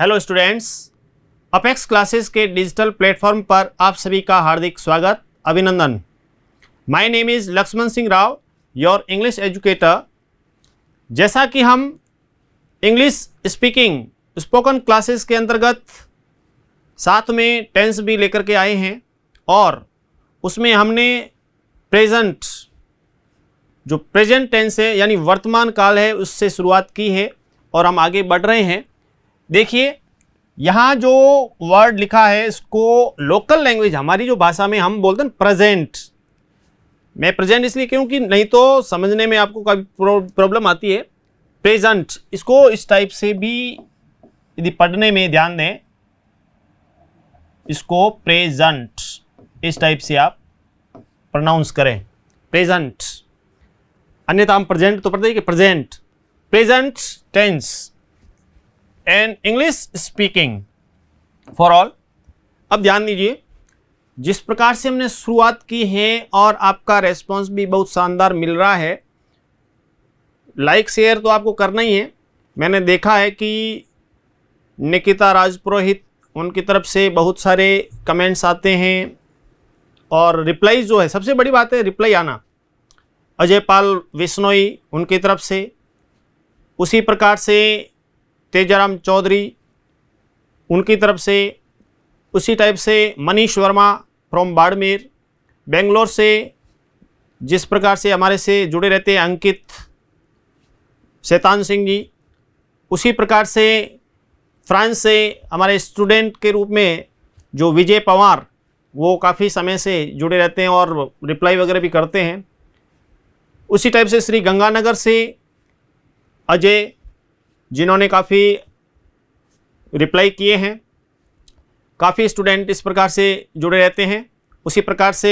Hello students, Apex Classes के digital platform पर आप सभी का हार्दिक स्वागत, अभिनंदन। My name is Lakshman Singh Rao, your English educator. जैसा कि हम इंग्लिश स्पीकिंग स्पोकन क्लासेस के अंतर्गत साथ में टेंस भी लेकर के आए हैं और उसमें हमने प्रेजेंट, जो प्रेजेंट टेंस है यानी वर्तमान काल है, उससे शुरुआत की है और हम आगे बढ़ रहे हैं। देखिए, यहाँ जो वर्ड लिखा है इसको लोकल लैंग्वेज, हमारी जो भाषा में हम बोलते हैं प्रेजेंट। मैं प्रेजेंट इसलिए क्योंकि नहीं तो समझने में आपको कभी प्रॉब्लम आती है। प्रेजेंट, इसको इस टाइप से भी यदि पढ़ने में ध्यान दें, इसको प्रेजेंट इस टाइप से आप प्रोनाउंस करें, प्रेजेंट। अन्यथा हम प्रेजेंट तो पढ़ते हैं कि present, present tense and English speaking for all. अब ध्यान दीजिए, जिस प्रकार से हमने शुरुआत की है और आपका रेस्पॉन्स भी बहुत शानदार मिल रहा है। लाइक शेयर तो आपको करना ही है। मैंने देखा है कि निकिता राजपुरोहित, उनकी तरफ से बहुत सारे कमेंट्स आते हैं और रिप्लाई जो है, सबसे बड़ी बात है रिप्लाई आना। अजय पाल विश्नोई, उनकी तरफ से, उसी प्रकार से तेजाराम चौधरी, उनकी तरफ से, उसी टाइप से मनीष वर्मा फ्रॉम बाड़मेर, बेंगलोर से जिस प्रकार से हमारे से जुड़े रहते हैं अंकित, शैतान सिंह जी, उसी प्रकार से फ्रांस से हमारे स्टूडेंट के रूप में जो विजय पवार, वो काफ़ी समय से जुड़े रहते हैं और रिप्लाई वगैरह भी करते हैं। उसी टाइप से श्री गंगानगर से अजय, जिन्होंने काफ़ी रिप्लाई किए हैं। काफ़ी स्टूडेंट इस प्रकार से जुड़े रहते हैं। उसी प्रकार से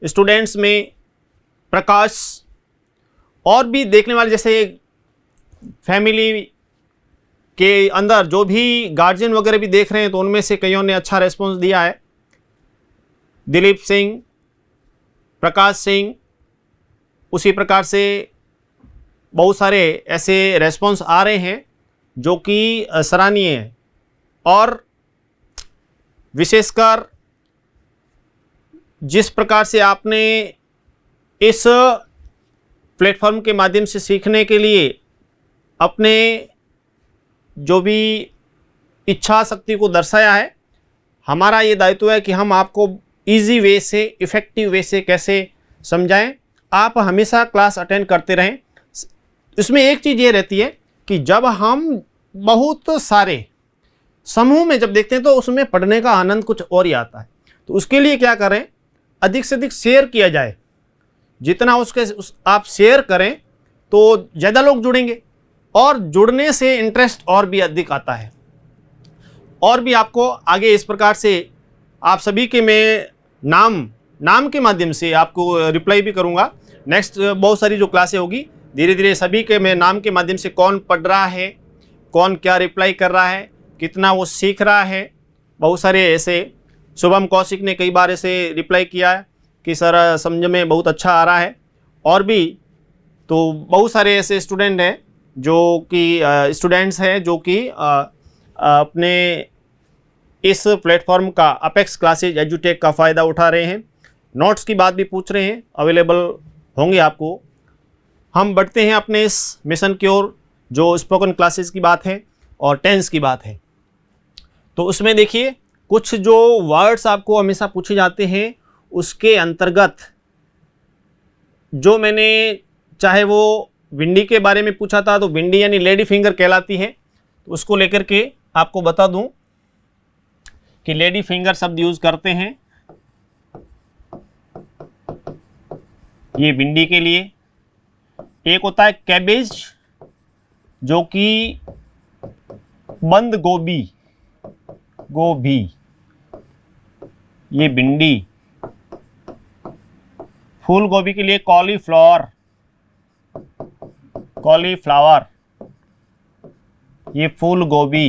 स्टूडेंट्स में प्रकाश और भी देखने वाले, जैसे फैमिली के अंदर जो भी गार्जियन वगैरह भी देख रहे हैं तो उनमें से कईयों ने अच्छा रेस्पॉन्स दिया है। दिलीप सिंह, प्रकाश सिंह, उसी प्रकार से बहुत सारे ऐसे रेस्पॉन्स आ रहे हैं जो कि सराहनीय है। और विशेषकर जिस प्रकार से आपने इस प्लेटफॉर्म के माध्यम से सीखने के लिए अपने जो भी इच्छा शक्ति को दर्शाया है, हमारा ये दायित्व है कि हम आपको इजी वे से, इफ़ेक्टिव वे से कैसे समझाएं। आप हमेशा क्लास अटेंड करते रहें। इसमें एक चीज़ ये रहती है कि जब हम बहुत सारे समूह में जब देखते हैं तो उसमें पढ़ने का आनंद कुछ और ही आता है। तो उसके लिए क्या करें, अधिक से अधिक शेयर किया जाए। जितना आप शेयर करें तो ज़्यादा लोग जुड़ेंगे और जुड़ने से इंटरेस्ट और भी अधिक आता है। और भी आपको आगे इस प्रकार से आप सभी के मैं नाम के माध्यम से आपको रिप्लाई भी करूँगा। नेक्स्ट बहुत सारी जो क्लासें होगी, धीरे धीरे सभी के मैं नाम के माध्यम से कौन पढ़ रहा है, कौन क्या रिप्लाई कर रहा है, कितना वो सीख रहा है। बहुत सारे ऐसे, शुभम कौशिक ने कई बार ऐसे रिप्लाई किया है कि सर समझ में बहुत अच्छा आ रहा है। और भी तो बहुत सारे ऐसे स्टूडेंट हैं जो कि अपने इस प्लेटफॉर्म का, अपेक्स क्लासेज एजुटेक का फ़ायदा उठा रहे हैं। नोट्स की बात भी पूछ रहे हैं, अवेलेबल होंगे आपको। हम बढ़ते हैं अपने इस मिशन की ओर, जो स्पोकन क्लासेस की बात है और टेंस की बात है। तो उसमें देखिए, कुछ जो वर्ड्स आपको हमेशा पूछे जाते हैं उसके अंतर्गत जो मैंने, चाहे वो विंडी के बारे में पूछा था तो विंडी यानी लेडी फिंगर कहलाती है, तो उसको लेकर के आपको बता दूं कि लेडी फिंगर शब्द यूज़ करते हैं ये विंडी के लिए। एक होता है कैबेज, जो कि बंद गोभी, ये भिंडी। फूल गोभी के लिए कॉलीफ्लावर, ये फूल गोभी।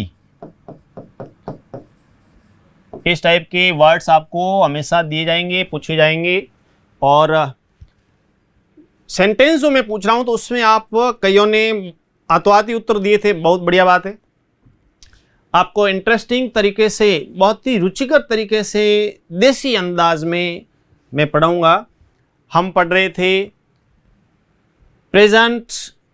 इस टाइप के वर्ड्स आपको हमेशा दिए जाएंगे, पूछे जाएंगे। और सेंटेंस जो मैं पूछ रहा हूं तो उसमें आप कईयों ने आतोआती उत्तर दिए थे, बहुत बढ़िया बात है। आपको इंटरेस्टिंग तरीके से, बहुत ही रुचिकर तरीके से, देसी अंदाज में मैं पढ़ाऊँगा। हम पढ़ रहे थे प्रेजेंट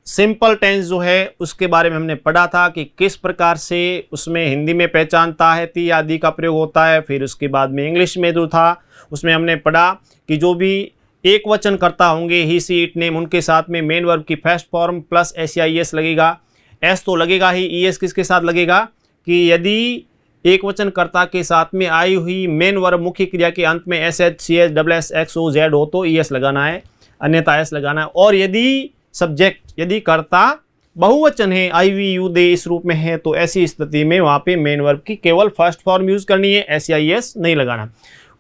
सिंपल टेंस जो है उसके बारे में हमने पढ़ा था कि किस प्रकार से उसमें हिंदी में पहचानता है ती आदि का प्रयोग होता है। फिर उसके बाद में इंग्लिश में जो था उसमें हमने पढ़ा कि जो भी एक वचन करता होंगे ही सी इट नेम, उनके साथ में मेन वर्ब की फर्स्ट फॉर्म प्लस SEIS लगेगा। एस तो लगेगा ही, ES किसके साथ लगेगा कि यदि एक वचन कर्ता के साथ में आई हुई मेन वर्ब मुख्य क्रिया के अंत में SH CH SS XOZ हो तो ES लगाना है, अन्यथा S लगाना है। और यदि सब्जेक्ट, यदि कर्ता बहुवचन है, आई वी यू दे इस रूप में है, तो ऐसी स्थिति में वहाँ पे मेन वर्ब की केवल फर्स्ट फॉर्म यूज़ करनी है, SEIS नहीं लगाना।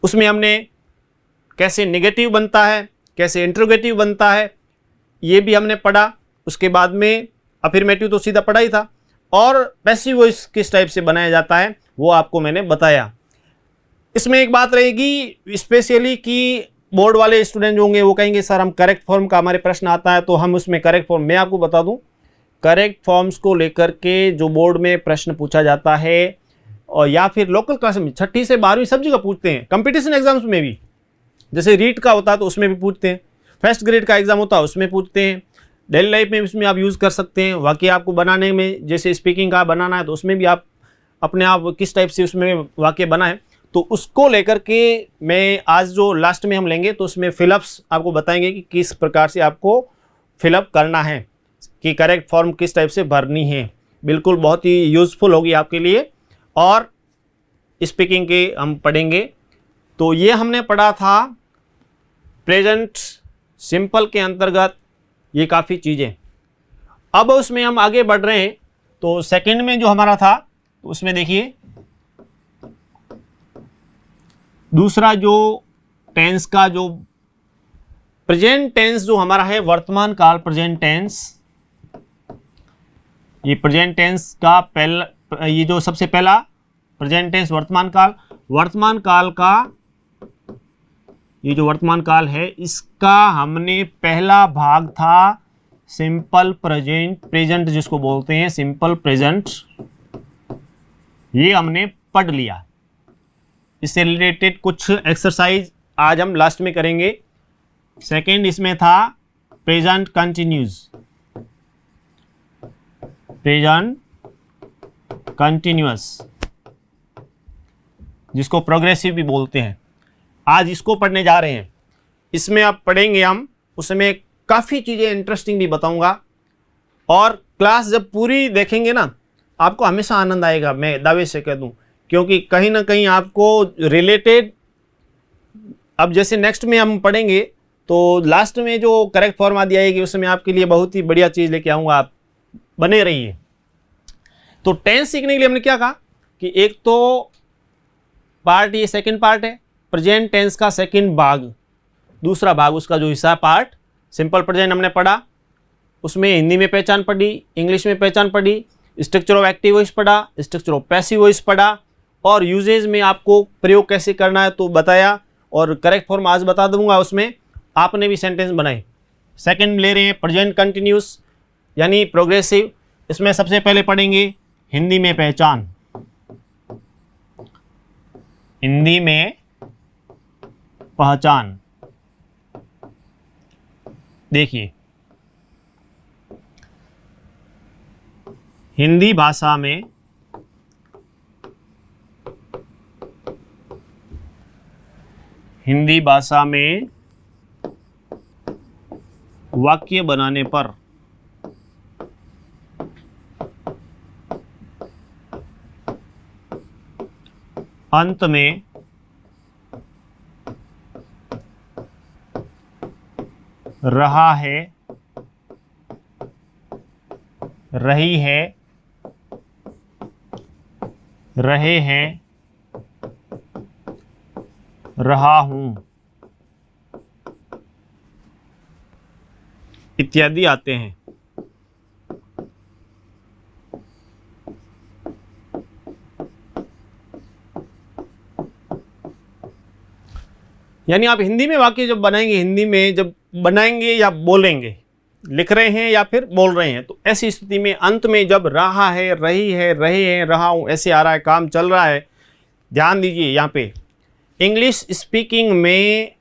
उसमें हमने कैसे नेगेटिव बनता है, कैसे इंट्रोगेटिव बनता है, ये भी हमने पढ़ा। उसके बाद में अफर्मेटिव तो सीधा पढ़ा ही था, और पैसिव वॉइस किस टाइप से बनाया जाता है वो आपको मैंने बताया। इसमें एक बात रहेगी स्पेशली कि बोर्ड वाले स्टूडेंट जो होंगे वो कहेंगे सर हम करेक्ट फॉर्म का हमारे प्रश्न आता है तो हम उसमें करेक्ट फॉर्म, मैं आपको बता दूं करेक्ट फॉर्म्स को लेकर के जो बोर्ड में प्रश्न पूछा जाता है, और या फिर लोकल क्लास में 6ठी से 12वीं सब जगह पूछते हैं, कंपटीशन एग्जाम्स में भी, जैसे रीट का होता है तो उसमें भी पूछते हैं, फर्स्ट ग्रेड का एग्जाम होता है उसमें पूछते हैं, डेली लाइफ में इसमें आप यूज़ कर सकते हैं। वाक्य आपको बनाने में, जैसे स्पीकिंग का बनाना है तो उसमें भी आप अपने आप किस टाइप से उसमें वाक्य बनाएं, तो उसको लेकर के मैं आज जो लास्ट में हम लेंगे तो उसमें फिलअप्स आपको बताएंगे कि किस प्रकार से आपको फिलअप करना है, कि करेक्ट फॉर्म किस टाइप से भरनी है। बिल्कुल बहुत ही यूज़फुल होगी आपके लिए। और स्पीकिंग के हम पढ़ेंगे। तो ये हमने पढ़ा था प्रेजेंट सिंपल के अंतर्गत ये काफ़ी चीज़ें। अब उसमें हम आगे बढ़ रहे हैं, तो सेकंड में जो हमारा था तो उसमें देखिए दूसरा जो टेंस का जो प्रेजेंट टेंस जो हमारा है, वर्तमान काल प्रेजेंट टेंस, ये प्रेजेंट टेंस का पहला, ये जो सबसे पहला प्रेजेंट टेंस वर्तमान काल का ये जो वर्तमान काल है इसका हमने पहला भाग था सिंपल प्रेजेंट जिसको बोलते हैं सिंपल प्रेजेंट, ये हमने पढ़ लिया। इससे रिलेटेड कुछ एक्सरसाइज आज हम लास्ट में करेंगे। सेकंड इसमें था प्रेजेंट कंटिन्यूअस जिसको प्रोग्रेसिव भी बोलते हैं, आज इसको पढ़ने जा रहे हैं। इसमें आप पढ़ेंगे हम, उसमें काफ़ी चीज़ें इंटरेस्टिंग भी बताऊंगा, और क्लास जब पूरी देखेंगे ना आपको हमेशा आनंद आएगा, मैं दावे से कह दूं, क्योंकि कहीं ना कहीं आपको रिलेटेड, अब जैसे नेक्स्ट में हम पढ़ेंगे तो लास्ट में जो करेक्ट फॉर्म आदि आएगी उसमें आपके लिए बहुत ही बढ़िया चीज़ लेके आऊँगा, आप बने रहिए। तो टेंस सीखने के लिए हमने क्या कहा कि एक तो पार्ट, ये सेकंड पार्ट है प्रेजेंट टेंस का सेकंड भाग, दूसरा भाग उसका जो हिस्सा पार्ट सिंपल प्रेजेंट हमने पढ़ा, उसमें हिंदी में पहचान पढ़ी, इंग्लिश में पहचान पढ़ी, स्ट्रक्चर ऑफ एक्टिव वॉइस पढ़ा, स्ट्रक्चर ऑफ पैसिव वॉइस पढ़ा, और यूजेज में आपको प्रयोग कैसे करना है तो बताया, और करेक्ट फॉर्म आज बता दूंगा, उसमें आपने भी सेंटेंस बनाए। सेकंड ले रहे हैं प्रेजेंट कंटिन्यूस यानी प्रोग्रेसिव, इसमें सबसे पहले पढ़ेंगे हिंदी में पहचान, हिंदी में पहचान। देखिए हिंदी भाषा में वाक्य बनाने पर अंत में रहा है, रही है, रहे हैं, रहा हूं इत्यादि आते हैं। यानी आप हिंदी में वाक्य जब बनाएंगे, हिंदी में जब बनाएंगे या बोलेंगे लिख रहे हैं या फिर बोल रहे हैं। तो ऐसी स्थिति में अंत में जब रहा है, रही है, रहे हैं, रहा हूँ ऐसे आ रहा है, काम चल रहा है, ध्यान दीजिए यहाँ पे इंग्लिश स्पीकिंग में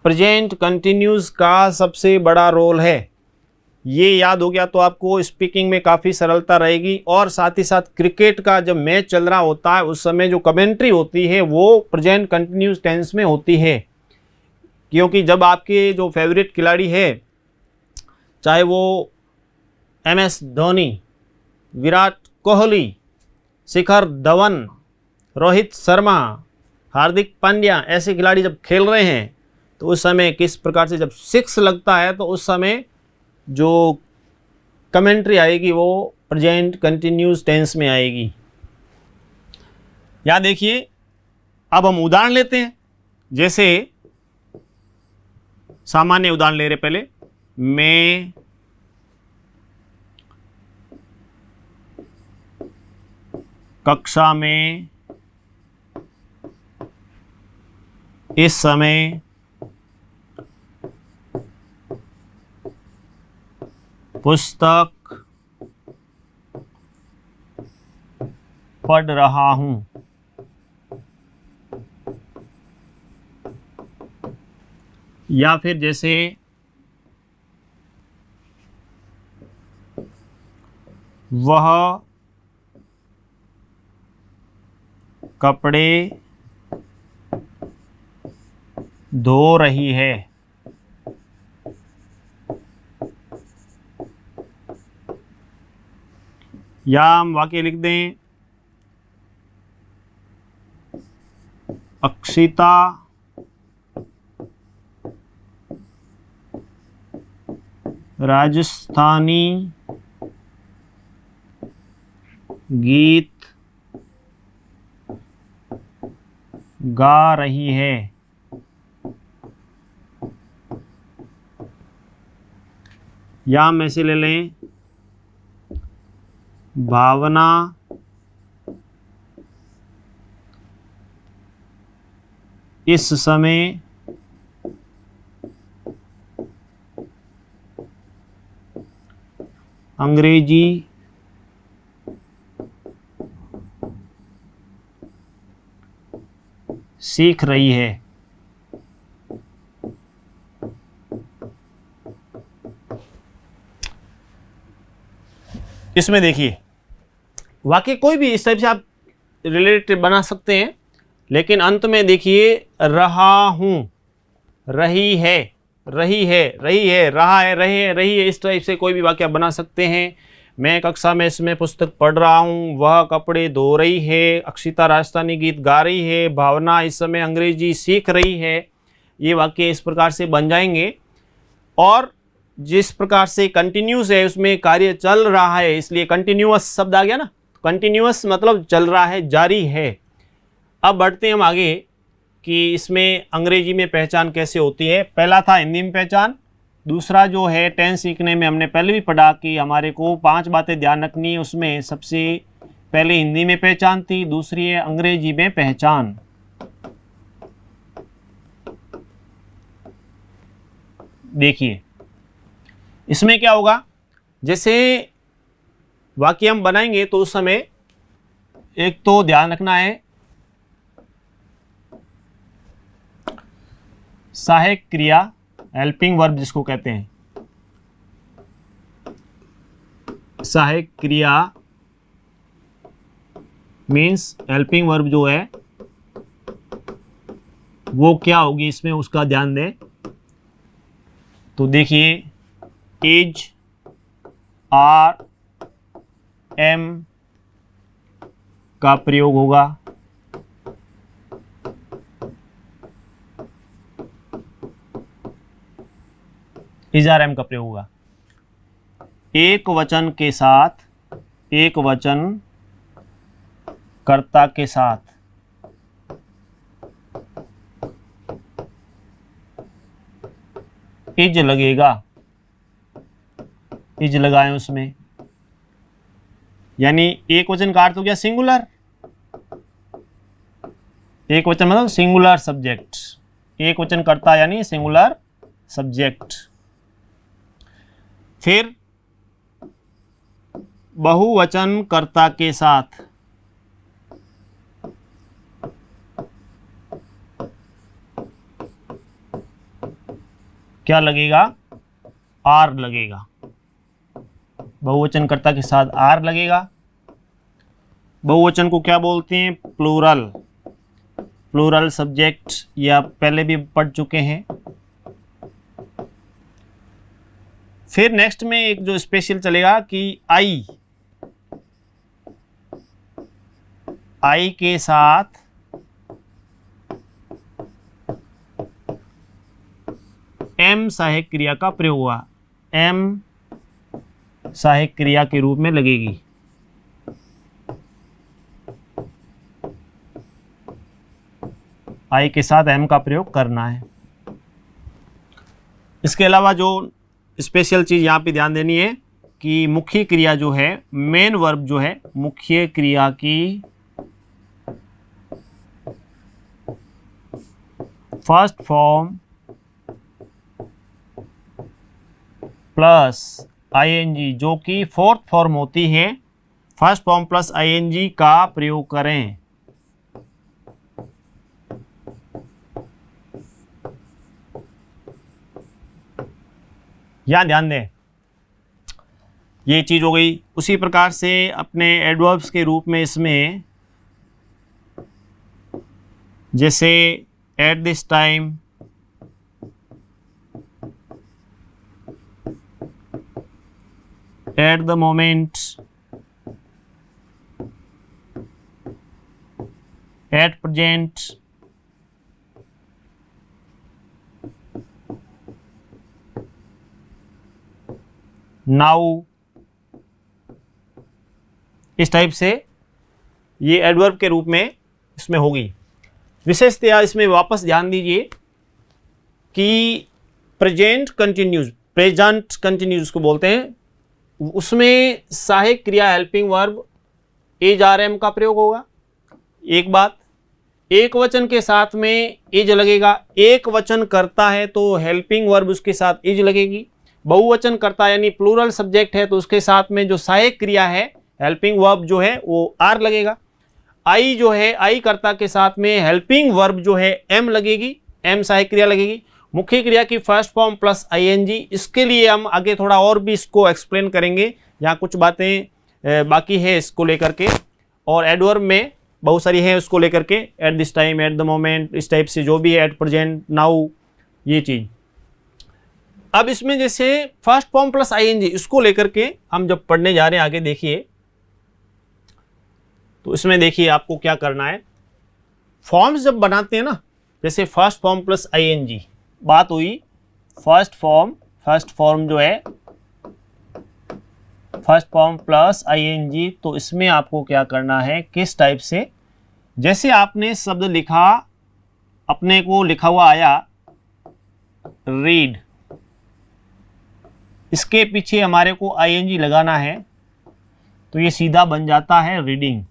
प्रेजेंट कंटिन्यूस का सबसे बड़ा रोल है। ये याद हो गया तो आपको स्पीकिंग में काफ़ी सरलता रहेगी। और साथ ही साथ क्रिकेट का जब मैच चल रहा होता है उस समय जो कमेंट्री होती है वो प्रेजेंट कंटिन्यूस टेंस में होती है, क्योंकि जब आपके जो फेवरेट खिलाड़ी है, चाहे वो MS धोनी, विराट कोहली, शिखर धवन, रोहित शर्मा, हार्दिक पांड्या, ऐसे खिलाड़ी जब खेल रहे हैं तो उस समय किस प्रकार से जब 6 लगता है तो उस समय जो कमेंट्री आएगी वो प्रेजेंट कंटिन्यूस टेंस में आएगी। या देखिए अब हम उदाहरण लेते हैं। जैसे सामान्य उदाहरण ले रहे पहले, मैं कक्षा में इस समय पुस्तक पढ़ रहा हूं। या फिर जैसे वह कपड़े धो रही है। या हम वाक्य लिख दें, अक्षिता राजस्थानी गीत गा रही है। या हम ऐसे ले लें, भावना इस समय अंग्रेजी सीख रही है। इसमें देखिए वाक्य कोई भी इस टाइप से आप रिलेटेड बना सकते हैं, लेकिन अंत में देखिए रहा हूँ, रही है, रही है, रही है, रहा है, रहे है, रही है, इस टाइप से कोई भी वाक्य बना सकते हैं। मैं कक्षा में इसमें पुस्तक पढ़ रहा हूँ, वह कपड़े धो रही है, अक्षिता राजस्थानी गीत गा रही है, भावना इस समय अंग्रेजी सीख रही है। ये वाक्य इस प्रकार से बन जाएंगे। और जिस प्रकार से कंटिन्यूस है उसमें कार्य चल रहा है, इसलिए कंटिन्यूअस शब्द आ गया ना। कंटिन्यूअस मतलब चल रहा है, जारी है। अब बढ़ते हैं हम आगे कि इसमें अंग्रेजी में पहचान कैसे होती है। पहला था हिंदी में पहचान, दूसरा जो है टेंस सीखने में हमने पहले भी पढ़ा कि हमारे को 5 बातें ध्यान रखनी है। उसमें सबसे पहले हिंदी में पहचान थी, दूसरी है अंग्रेजी में पहचान। देखिए इसमें क्या होगा, जैसे वाक्य हम बनाएंगे तो उस समय एक तो ध्यान रखना है सहायक क्रिया, हेल्पिंग वर्ब जिसको कहते हैं। सहायक क्रिया मीन्स हेल्पिंग वर्ब जो है वो क्या होगी इसमें, उसका ध्यान दें। तो देखिए इज, आर, एम का प्रयोग होगा। इज, आर, एम का प्रयोग होगा एक वचन के साथ, एक वचन कर्ता के साथ। इज लगेगा, इज लगाएं उसमें, यानी एक वचन का अर्थ हो गया सिंगुलर। एक वचन मतलब सिंगुलर सब्जेक्ट, एक वचन कर्ता यानी सिंगुलर सब्जेक्ट। फिर बहुवचन कर्ता के साथ क्या लगेगा, आर लगेगा, बहुवचन कर्ता के साथ आर लगेगा। बहुवचन को क्या बोलते हैं, प्लूरल, प्लूरल सब्जेक्ट, ये आप पहले भी पढ़ चुके हैं। फिर नेक्स्ट में एक जो स्पेशल चलेगा कि आई के साथ एम सहायक क्रिया का प्रयोग हुआ, एम सहायक क्रिया के रूप में लगेगी। आई के साथ एम का प्रयोग करना है। इसके अलावा जो स्पेशल चीज यहां पे ध्यान देनी है कि मुख्य क्रिया जो है, मेन वर्ब जो है, मुख्य क्रिया की फर्स्ट फॉर्म प्लस आईएनजी, जो कि फोर्थ फॉर्म होती है, फर्स्ट फॉर्म प्लस आईएनजी का प्रयोग करें। यहां ध्यान दें, ये चीज हो गई। उसी प्रकार से अपने एडवर्ब्स के रूप में इसमें जैसे at this time, at the moment, at present, now, इस टाइप से ये एडवर्ब के रूप में इसमें होगी। विशेषतया इसमें वापस ध्यान दीजिए कि प्रेजेंट कंटिन्यूज, प्रेजेंट कंटिन्यूज को बोलते हैं, उसमें सहायक क्रिया helping verb is are am का प्रयोग होगा। एक बात, एक वचन के साथ में इज लगेगा, एक वचन करता है तो हेल्पिंग वर्ब उसके साथ इज लगेगी। बहुवचन करता यानी प्लूरल सब्जेक्ट है तो उसके साथ में जो सहायक क्रिया है हेल्पिंग वर्ब जो है वो आर लगेगा। आई जो है, आई कर्ता के साथ में हेल्पिंग वर्ब जो है एम लगेगी, एम सहायक क्रिया लगेगी। मुख्य क्रिया की फर्स्ट फॉर्म प्लस आईएनजी, इसके लिए हम आगे थोड़ा और भी इसको एक्सप्लेन करेंगे, यहाँ कुछ बातें बाकी है इसको लेकर के, और एडवर्ब में बहुत सारी है उसको लेकर के, at this time, at the moment, इस टाइप से जो भी है, एट प्रेजेंट, नाउ, ये चीज। अब इसमें जैसे फर्स्ट फॉर्म प्लस आईएनजी, इसको लेकर के हम जब पढ़ने जा रहे हैं आगे देखिए, तो इसमें देखिए आपको क्या करना है। फॉर्म्स जब बनाते हैं ना, जैसे फर्स्ट फॉर्म प्लस आईएनजी, बात हुई फर्स्ट फॉर्म जो है फर्स्ट फॉर्म प्लस आईएनजी, तो इसमें आपको क्या करना है, किस टाइप से, जैसे आपने शब्द लिखा, अपने को लिखा हुआ आया रीड, इसके पीछे हमारे को आईएनजी लगाना है तो ये सीधा बन जाता है रीडिंग,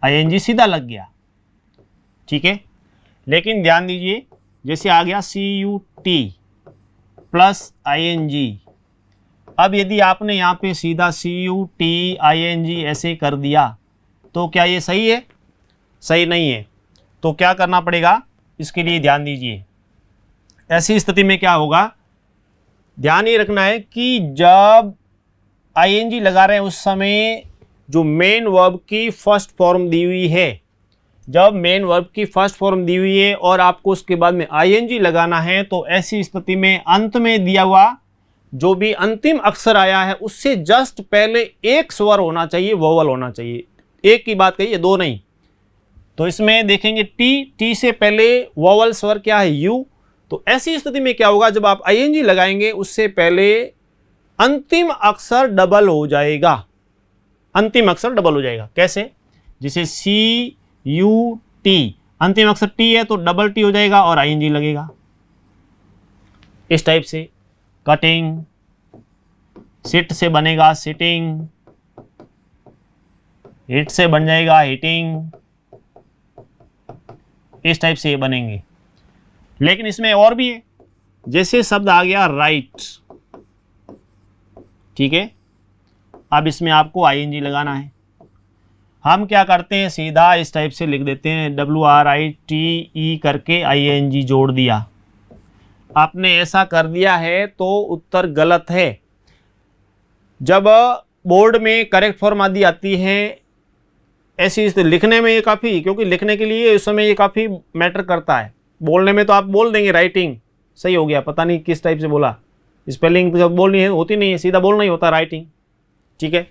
आईएनजी सीधा लग गया, ठीक है। लेकिन ध्यान दीजिए, जैसे आ गया CUT प्लस आईएनजी, अब यदि आपने यहाँ पे सीधा CUT ING ऐसे कर दिया तो क्या ये सही है? सही नहीं है। तो क्या करना पड़ेगा, इसके लिए ध्यान दीजिए। ऐसी स्थिति में क्या होगा, ध्यान ये रखना है कि जब ING लगा रहे हैं उस समय जो मेन वर्ब की फर्स्ट फॉर्म दी हुई है, जब मेन वर्ब की फर्स्ट फॉर्म दी हुई है और आपको उसके बाद में ING लगाना है, तो ऐसी स्थिति में अंत में दिया हुआ जो भी अंतिम अक्षर आया है उससे जस्ट पहले एक स्वर होना चाहिए, वोवल होना चाहिए। एक की बात कही है, दो नहीं। तो इसमें देखेंगे टी से पहले वोवल स्वर क्या है, यू। तो ऐसी स्थिति में क्या होगा, जब आप ING लगाएंगे उससे पहले अंतिम अक्षर डबल हो जाएगा, अंतिम अक्षर डबल हो जाएगा। कैसे, जैसे CUT, अंतिम अक्षर टी है तो डबल टी हो जाएगा और ING लगेगा। इस टाइप से कटिंग, सिट से बनेगा सिटिंग, हिट से बन जाएगा हिटिंग, इस टाइप से ये बनेंगे। लेकिन इसमें और भी है, जैसे शब्द आ गया राइट, ठीक है। अब इसमें आपको ING लगाना है। हम क्या करते हैं, सीधा इस टाइप से लिख देते हैं, WRITE करके ING जोड़ दिया। आपने ऐसा कर दिया है तो उत्तर गलत है। जब बोर्ड में करेक्ट फॉर्म आदि आती है ऐसी लिखने में ये काफ़ी, क्योंकि लिखने के लिए उस समय ये काफ़ी मैटर करता है। बोलने में तो आप बोल देंगे राइटिंग सही हो गया, पता नहीं किस टाइप से बोला, स्पेलिंग जब बोलनी है होती नहीं है, सीधा बोलना ही होता राइटिंग, ठीक है।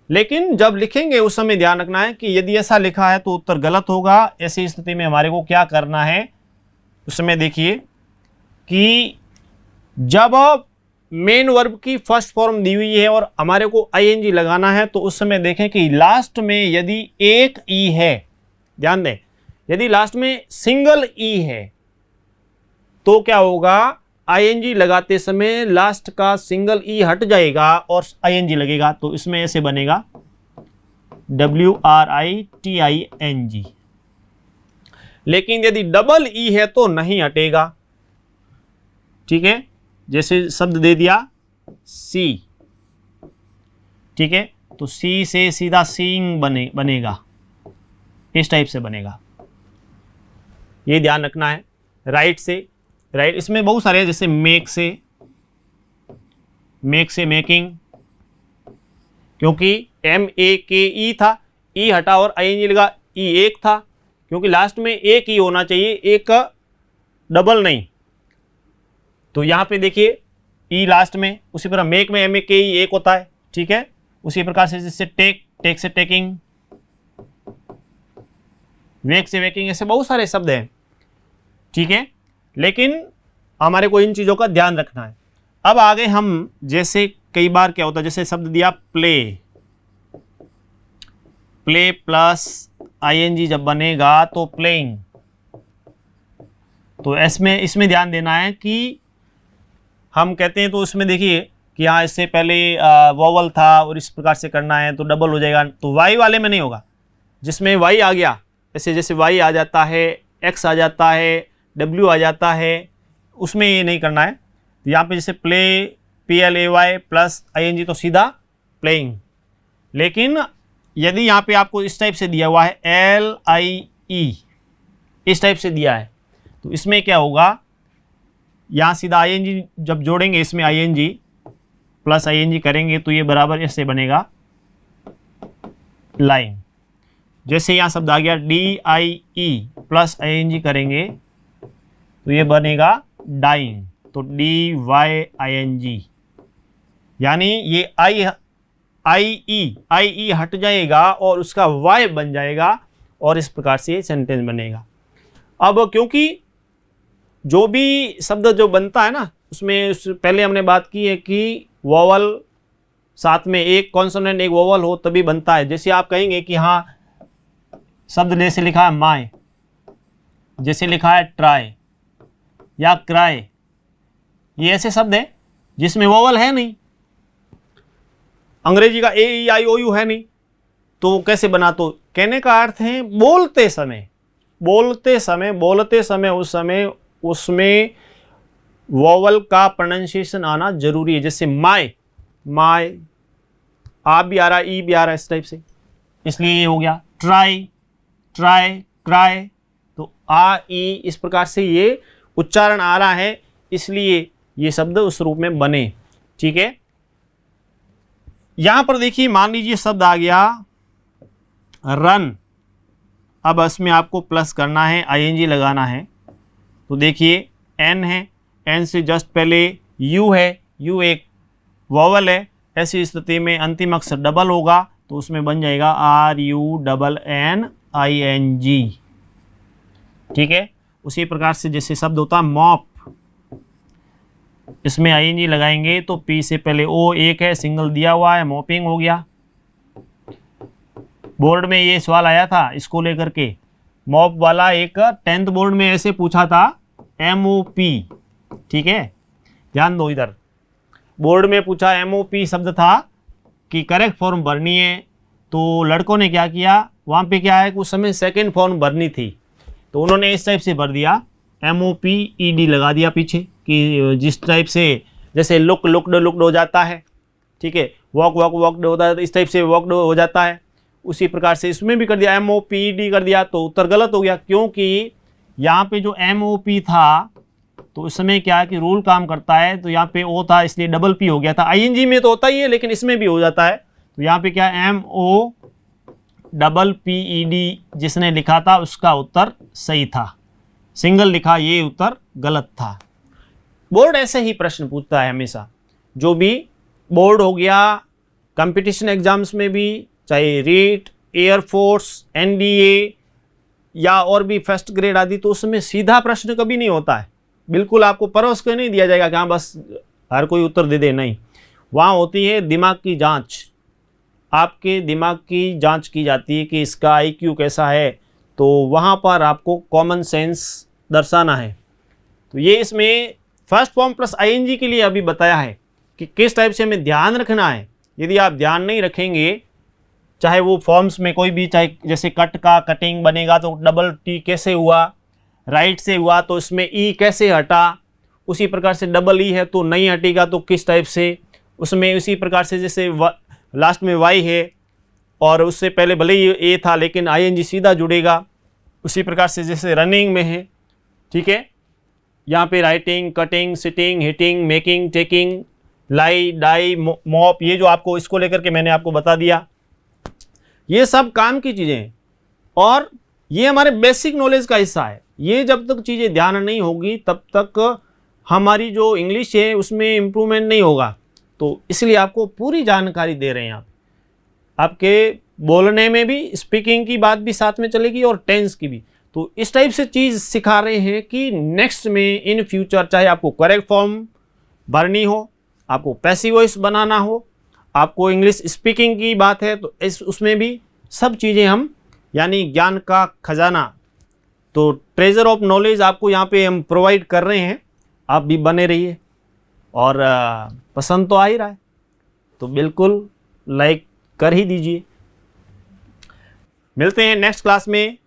लेकिन जब लिखेंगे उस समय ध्यान रखना है कि यदि ऐसा लिखा है तो उत्तर गलत होगा। ऐसी स्थिति में हमारे को क्या करना है, उस समय देखिए कि जब मेन वर्ब की फर्स्ट फॉर्म दी हुई है और हमारे को ING लगाना है तो उस समय देखें कि लास्ट में यदि एक ई है, ध्यान दें, यदि लास्ट में सिंगल ई है तो क्या होगा, ING लगाते समय लास्ट का सिंगल ई हट जाएगा और ING लगेगा। तो इसमें ऐसे बनेगा WRITING। लेकिन यदि डबल ई है तो नहीं हटेगा, ठीक है। जैसे शब्द दे दिया सी, ठीक है, तो सी से सीधा सीइंग बनेगा, इस टाइप से बनेगा, ये ध्यान रखना है। राइट से राइट, इसमें बहुत सारे हैं, जैसे मेक से मेकिंग, क्योंकि MAKE था, ई हटा और ING लगा, ई एक था, क्योंकि लास्ट में एक ही होना चाहिए, एक डबल नहीं। तो यहाँ पे देखिए ई लास्ट में, उसी प्रकार मेक में MAKE एक होता है, ठीक है। उसी प्रकार से जैसे टेक से टेकिंग, वेक से वेकिंग, ऐसे बहुत सारे शब्द हैं, ठीक है। लेकिन हमारे को इन चीज़ों का ध्यान रखना है। अब आगे हम, जैसे कई बार क्या होता है, जैसे शब्द दिया प्ले प्लस ING जब बनेगा तो प्लेइंग, तो इसमें ध्यान देना है कि हम कहते हैं तो इसमें देखिए कि हाँ इससे पहले वोवल था और इस प्रकार से करना है तो डबल हो जाएगा। तो वाई वाले में नहीं होगा, जिसमें वाई आ गया, ऐसे जैसे वाई आ जाता है, एक्स आ जाता है, डब्ल्यू आ जाता है, उसमें ये नहीं करना है। तो यहाँ पे जैसे प्ले PLAY प्लस ING तो सीधा प्लेइंग। लेकिन यदि यहाँ पे आपको इस टाइप से दिया हुआ है LIE, इस टाइप से दिया है, तो इसमें क्या होगा, यहाँ सीधा ING जब जोड़ेंगे, इसमें ING प्लस ING करेंगे तो ये बराबर ऐसे बनेगा लाइन। जैसे यहाँ शब्द आ गया DIE प्लस ING करेंगे तो ये बनेगा डाइंग, तो DYING, यानी ये IE हट जाएगा और उसका Y बन जाएगा और इस प्रकार से ये सेंटेंस बनेगा। अब क्योंकि जो भी शब्द जो बनता है ना, उसमें पहले हमने बात की है कि वोवल साथ में एक कॉन्सोनेंट एक वोवल हो तभी बनता है। जैसे आप कहेंगे कि हाँ शब्द जैसे लिखा है माय, जैसे लिखा है ट्राई या क्राई, ये ऐसे शब्द है जिसमें वोवल है नहीं, अंग्रेजी का AEIOU है नहीं, तो कैसे बना। तो कहने का अर्थ है बोलते समय उस समय उसमें वोवल का प्रोनाउंसिएशन आना जरूरी है। जैसे माय आ भी आ रहा, ई भी आ रहा, इस टाइप से, इसलिए ये हो गया ट्राई क्राई, तो आ ई इस प्रकार से ये उच्चारण आ रहा है, इसलिए ये शब्द उस रूप में बने, ठीक है। यहां पर देखिए मान लीजिए शब्द आ गया रन, अब इसमें आपको प्लस करना है, ING लगाना है, तो देखिए N है, N से जस्ट पहले U है, U एक वोवल है, ऐसी स्थिति में अंतिम अक्षर डबल होगा तो उसमें बन जाएगा RUNNING, ठीक है। उसी प्रकार से जैसे शब्द होता है मॉप, इसमें ING लगाएंगे तो P से पहले O एक है, सिंगल दिया हुआ है, मॉपिंग हो गया। बोर्ड में ये सवाल आया था इसको लेकर के, मॉप वाला एक 10th बोर्ड में ऐसे पूछा था MOP, ठीक है, ध्यान दो इधर, बोर्ड में पूछा MOP शब्द था कि करेक्ट फॉर्म भरनी है, तो लड़कों ने क्या किया, वहाँ पे क्या है कि उस समय सेकंड फॉर्म भरनी थी, तो उन्होंने इस टाइप से भर दिया, MOPED लगा दिया पीछे, कि जिस टाइप से जैसे लुक्ड हो जाता है, ठीक है, वॉक वॉक वॉकड होता है तो इस टाइप से वॉकड हो जाता है। उसी प्रकार से इसमें भी कर दिया, MOPED कर दिया तो उत्तर गलत हो गया, क्योंकि यहाँ पे जो MOP था तो इस समय क्या है कि रूल काम करता है, तो यहाँ पे O था इसलिए डबल P हो गया था। ING में तो होता ही है लेकिन इसमें भी हो जाता है, तो यहाँ पे क्या MOPED जिसने लिखा था उसका उत्तर सही था, सिंगल लिखा ये उत्तर गलत था। बोर्ड ऐसे ही प्रश्न पूछता है हमेशा, जो भी बोर्ड हो गया, कंपटीशन एग्जाम्स में भी, चाहे रीट, एयरफोर्स, NDA या और भी फर्स्ट ग्रेड आदि, तो उसमें सीधा प्रश्न कभी नहीं होता है, बिल्कुल आपको परोस के नहीं दिया जाएगा कि हाँ बस हर कोई उत्तर दे दे, नहीं, वहाँ होती है दिमाग की जांच, आपके दिमाग की जांच की जाती है कि इसका IQ कैसा है, तो वहाँ पर आपको कॉमन सेंस दर्शाना है। तो ये इसमें फर्स्ट फॉर्म प्लस ING के लिए अभी बताया है कि किस टाइप से हमें ध्यान रखना है। यदि आप ध्यान नहीं रखेंगे, चाहे वो फॉर्म्स में कोई भी, चाहे जैसे कट का कटिंग बनेगा तो डबल T कैसे हुआ, राइट से हुआ तो इसमें E कैसे हटा, उसी प्रकार से डबल E है तो नहीं हटेगा तो किस टाइप से, उसमें उसी प्रकार से जैसे लास्ट में Y है और उससे पहले भले ही A था लेकिन ING सीधा जुड़ेगा, उसी प्रकार से जैसे रनिंग में है, ठीक है, यहाँ पे writing, cutting, sitting, hitting, making, taking, lie, die, mop, ये जो आपको इसको लेकर के मैंने आपको बता दिया, ये सब काम की चीज़ें हैं और ये हमारे बेसिक नॉलेज का हिस्सा है। ये जब तक चीज़ें ध्यान नहीं होगी तब तक हमारी जो इंग्लिश है उसमें इम्प्रूवमेंट नहीं होगा। तो इसलिए आपको पूरी जानकारी दे रहे हैं आपके बोलने में भी, स्पीकिंग की बात भी साथ में चलेगी और टेंस की भी। तो इस टाइप से चीज़ सिखा रहे हैं कि नेक्स्ट में इन फ्यूचर चाहे आपको करेक्ट फॉर्म भरनी हो, आपको पैसिव वॉइस बनाना हो, आपको इंग्लिश स्पीकिंग की बात है तो उसमें भी सब चीज़ें हम, यानी ज्ञान का खजाना, तो ट्रेजर ऑफ नॉलेज आपको यहाँ पे हम प्रोवाइड कर रहे हैं। आप भी बने रहिए और पसंद तो आ ही रहा है तो बिल्कुल लाइक कर ही दीजिए। मिलते हैं नेक्स्ट क्लास में,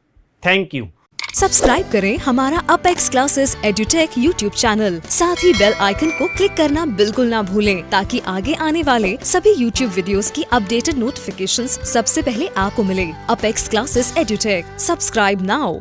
थैंक यू। सब्सक्राइब करें हमारा apex classes edutech YouTube channel, साथ ही बेल आइकन को क्लिक करना बिल्कुल ना भूलें ताकि आगे आने वाले सभी यूट्यूब वीडियोस की अपडेटेड नोटिफिकेशंस सबसे पहले आपको मिले। Apex classes edutech, subscribe now.